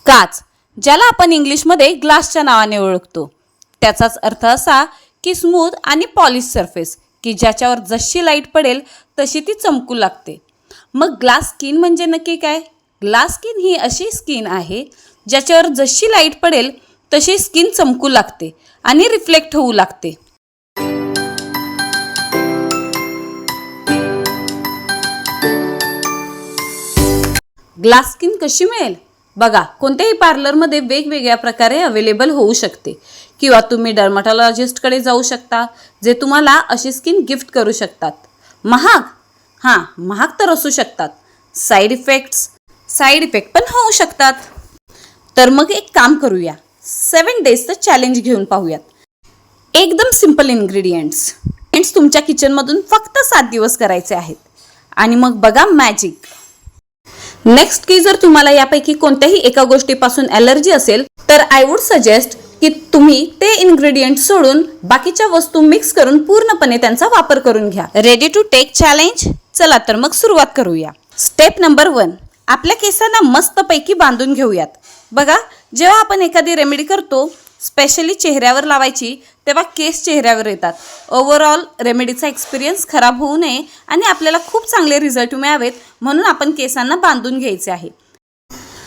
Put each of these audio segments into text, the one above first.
काच, ज्याला आपण इंग्लिशमध्ये ग्लासच्या नावाने ओळखतो, त्याचाच अर्थ असा की स्मूथ आणि पॉलिश सरफेस की ज्याच्यावर जशी लाईट पडेल तशी ती चमकू लागते. मग ग्लास स्किन म्हणजे नक्की काय? ग्लास स्किन ही अशी स्किन आहे ज्याच्यावर जशी लाईट पडेल तशी स्किन चमकू लागते आणि रिफ्लेक्ट होऊ लागते. ग्लास स्किन कशी मिळेल? बघा, कोणत्याही पार्लरमध्ये वेगवेगळ्या प्रकारे अवेलेबल होऊ शकते किंवा तुम्ही डर्मॅटॉलॉजिस्टकडे जाऊ शकता जे तुम्हाला अशी स्किन गिफ्ट करू शकतात. महाग? हां, महाग तर असू शकतात. साईड इफेक्ट पण होऊ शकतात. तर मग एक काम करूया, 7 डेजचं चॅलेंज घेऊन पाहूयात. एकदम सिंपल इन्ग्रेडियंट्स तुमच्या किचनमधून फक्त 7 दिवस करायचे आहेत आणि मग बघा मॅजिक. नेक्स्ट की जर तुम्हाला यापैकी कोणत्याही एका गोष्टीपासून ॲलर्जी असेल तर आय वुड सजेस्ट की तुम्ही ते इन्ग्रेडियंट सोडून बाकीच्या वस्तू मिक्स करून पूर्णपणे त्यांचा वापर करून घ्या. Ready to take challenge? चला तर मग सुरुवात करूया. स्टेप नंबर 1, आपल्या केसांना मस्तपैकी बांधून घेऊयात. बघा, जेव्हा आपण एखादी रेमेडी करतो, स्पेशली चेहऱ्यावर लावायची, तेव्हा केस चेहऱ्यावर येतात. ओव्हरऑल रेमेडीचा एक्सपिरियन्स खराब होऊ नये आणि आपल्याला खूप चांगले रिझल्ट मिळावेत म्हणून आपण केसांना बांधून घ्यायचे आहे.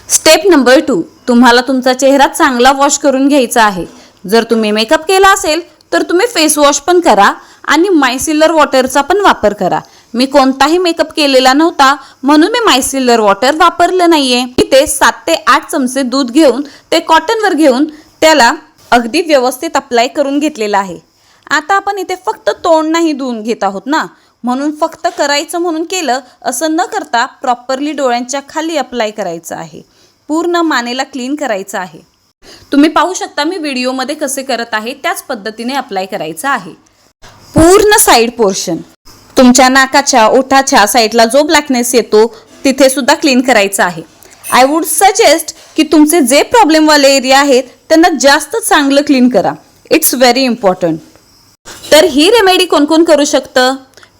स्टेप नंबर 2, तुम्हाला तुमचा चेहरा चांगला वॉश करून घ्यायचा आहे. जर तुम्ही मेकअप केला असेल तर तुम्ही फेस वॉश पण करा आणि मायसिलर वॉटरचा पण वापर करा. मी कोणताही मेकअप केलेला नव्हता म्हणून मी मायसिलर वॉटर वापरलं नाहीये. इथे 7 ते 8 चमचे दूध घेऊन ते कॉटनवर घेऊन त्याला अगदी व्यवस्थित अप्लाय करून घेतलेला आहे. आता आपण इथे फक्त तोंड नाही धुवून घेत आहोत ना, म्हणून फक्त करायचं म्हणून केलं असं न करता प्रॉपरली डोळ्यांच्या खाली अप्लाय करायचं आहे. पूर्ण मानेला क्लीन करायचं आहे. तुम्ही पाहू शकता मी व्हिडिओमध्ये कसे करत आहे त्याच पद्धतीने अप्लाय करायचं आहे. पूर्ण साईड पोर्शन, तुमच्या नाकाच्या ओठाच्या साईडला जो ब्लॅकनेस येतो तिथे सुद्धा क्लीन करायचं आहे. आय वुड सजेस्ट की तुमचे जे प्रॉब्लेमवाले एरिया आहेत त्यांना जास्त चांगलं क्लीन करा. It's very important. तर ही रेमेडी कोण कोण करू शकतं?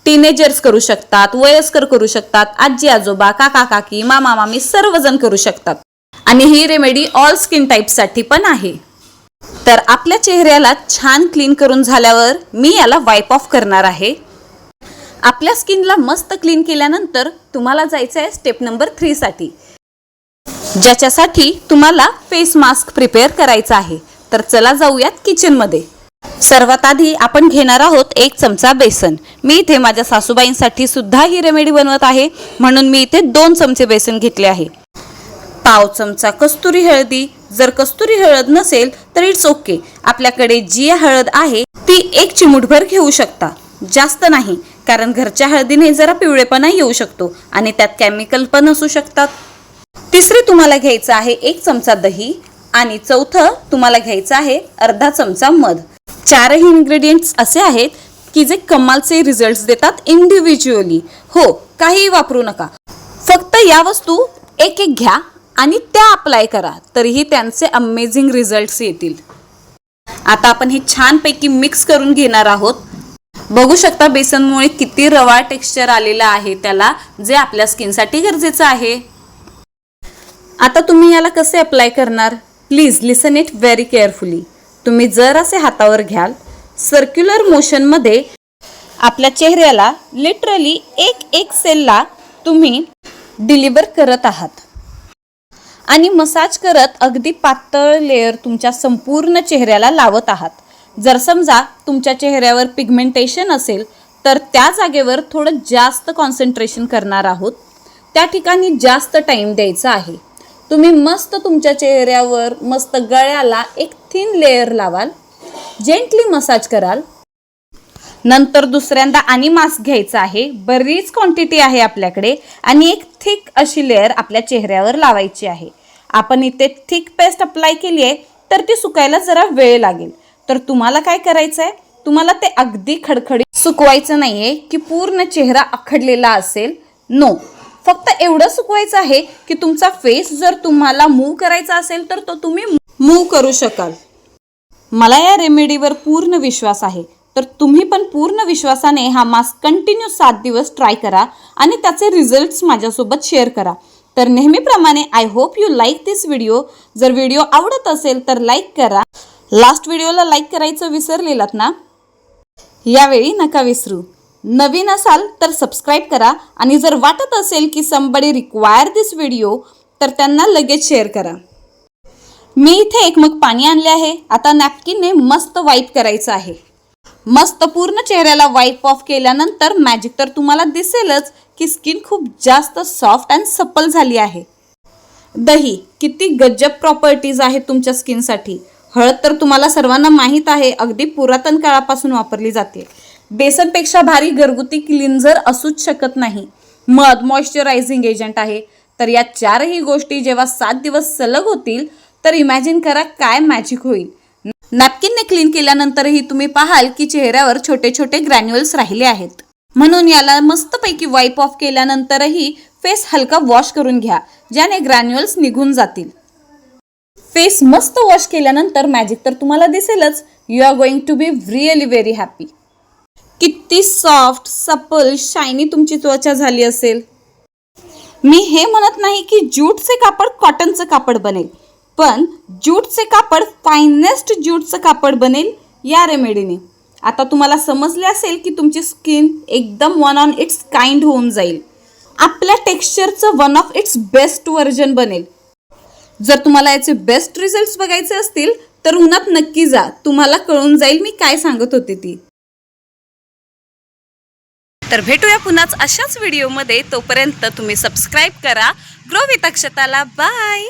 टीनेजर्स करू शकतात, वयस्कर करू शकतात, आजी आजोबा, काका काकी, मामा मामी सर्वजण करू शकतात. आणि ही रेमेडी ऑल स्किन टाईपसाठी पण आहे. तर आपल्या चेहऱ्याला छान क्लीन करून झाल्यावर मी याला वाईप ऑफ करणार आहे. आपल्या स्किनला मस्त क्लीन केल्यानंतर तुम्हाला जायचं आहे स्टेप नंबर 3 साठी, ज्याच्यासाठी तुम्हाला फेस मास्क प्रिपेअर करायचा आहे. तर चला जाऊयात किचनमध्ये. सर्वात आधी आपण घेणार आहोत 1 चमचा बेसन. मी इथे माझ्या सासूबाईंसाठी सुद्धा ही रेमेडी बनवत आहे म्हणून मी इथे 2 चमचे बेसन घेतले आहे. पाव चमचा कस्तुरी हळदी. जर कस्तुरी हळद नसेल तर इट्स ओके, आपल्याकडे जी हळद आहे ती 1 चिमूटभर घेऊ शकता, जास्त नाही, कारण घरच्या हळदीने जरा पिवळेपणा येऊ शकतो आणि त्यात केमिकल पण असू शकतात. तिसरी तुम्हाला घ्यायचं आहे 1 चमचा दही आणि चौथं तुम्हाला घ्यायचं आहे अर्धा चमचा मध. 4ही इन्ग्रेडियंट्स असे आहेत की जे कमालचे रिझल्ट्स देतात इंडिव्हिज्युअली. हो, काही वापरू नका, फक्त या वस्तू एक घ्या आणि त्या अप्लाय करा, तरीही त्यांचे अमेझिंग रिझल्ट्स येतील. आता आपण हे छानपैकी मिक्स करून घेणार आहोत. बघू शकता बेसनमुळे किती रवा टेक्स्चर आलेला आहे त्याला, जे आपल्या स्किनसाठी गरजेचं आहे. आता तुम्ही याला कसे अप्लाय करणार? Please listen it very carefully. तुम्ही जर असे हातावर घ्याल, सर्क्युलर मोशनमध्ये आपल्या चेहऱ्याला लिटरली एक सेलला तुम्ही डिलिव्हर करत आहात आणि मसाज करत अगदी पातळ लेअर तुमच्या संपूर्ण चेहऱ्याला लावत आहात. जर समजा तुमच्या चेहऱ्यावर पिगमेंटेशन असेल तर त्या जागेवर थोडं जास्त कॉन्सन्ट्रेशन करणार आहोत, त्या ठिकाणी जास्त टाईम द्यायचा आहे. तुम्ही मस्त तुमच्या चेहऱ्यावर मस्त गळ्याला एक थिन लेअर लावाल, जेंटली मसाज कराल. नंतर दुसऱ्यांदा आणि मास्क घ्यायचा आहे, बरीच क्वांटिटी आहे आपल्याकडे, आणि एक थिक अशी लेअर आपल्या चेहऱ्यावर लावायची आहे. आपण इथे थिक पेस्ट अप्लाय केली आहे तर ती सुकायला जरा वेळ लागेल. तर तुम्हाला काय करायचं आहे, तुम्हाला ते अगदी खडखडीत सुकवायचं नाहीये की पूर्ण चेहरा आखडलेला असेल. नो, फक्त एवढं सुकवायचं आहे की तुमचा फेस जर तुम्हाला मूव्ह करायचा असेल तर तो तुम्ही मूव्ह करू शकाल. मला या रेमेडीवर पूर्ण विश्वास आहे, तर तुम्ही पण पूर्ण विश्वासाने हा मास्क कंटिन्यू 7 दिवस ट्राय करा आणि त्याचे रिझल्ट्स माझ्यासोबत शेअर करा. तर नेहमीप्रमाणे I hope you like this video. जर व्हिडिओ आवडत असेल तर लाईक करा. लास्ट व्हिडिओला लाईक करायचं विसरलेलात ना, यावेळी नका विसरू. नवीन असाल तर सबस्क्राईब करा आणि जर वाटत असेल की समबडी रिक्वायर दिस व्हिडिओ तर त्यांना लगेच शेअर करा. मी इथे एक मग पाणी आणले आहे. आता नॅपकिनने मस्त वाईप करायचं आहे. मस्त पूर्ण चेहऱ्याला वाईप ऑफ केल्यानंतर मॅजिक तर तुम्हाला दिसेलच की स्किन खूप जास्त सॉफ्ट अँड सप्पल झाली आहे. दही किती गजब प्रॉपर्टीज आहेत तुमच्या स्किनसाठी. हळद तर तुम्हाला सर्वांना माहीत आहे, अगदी पुरातन काळापासून वापरली जाते. बेसनपेक्षा भारी घरगुती क्लिन्झर असूच शकत नाही. मध मॉइश्चरायझिंग एजंट आहे. तर या चारही गोष्टी जेव्हा 7 दिवस सलग होतील तर इमॅजिन करा काय मॅजिक होईल. नॅपकिनने क्लीन केल्यानंतरही तुम्ही पाहाल की चेहऱ्यावर छोटे छोटे ग्रॅन्युअल्स राहिले आहेत. म्हणून याला मस्तपैकी वाईप ऑफ केल्यानंतरही फेस हलका वॉश करून घ्या, ज्याने ग्रॅन्युअल्स निघून जातील. फेस मस्त वॉश केल्यानंतर मॅजिक तर तुम्हाला दिसेलच. You are going to be really very happy. किती सॉफ्ट सपल शायनी तुमची त्वचा झाली असेल. मी हे म्हणत नाही की ज्यूटचे कापड कॉटनचं कापड बनेल, पण ज्यूटचे कापड फायनेस्ट ज्यूटचं कापड बनेल या रेमेडीने. आता तुम्हाला समजले असेल की तुमची स्किन एकदम वन ऑन इट्स काइंड होऊन जाईल. आपल्या टेक्स्चरचं one of its best version बनेल. जर तुम्हाला याचे बेस्ट रिझल्ट्स बघायचे असतील तर उन्हात नक्की जा. तुम्हाला कळून जाईल मी काय सांगत होते ती. तर भेटूया पुन्हाच अशाच व्हिडिओमध्ये. तोपर्यंत तुम्ही सबस्क्राईब करा ग्रो विथ अक्षताला. बाय.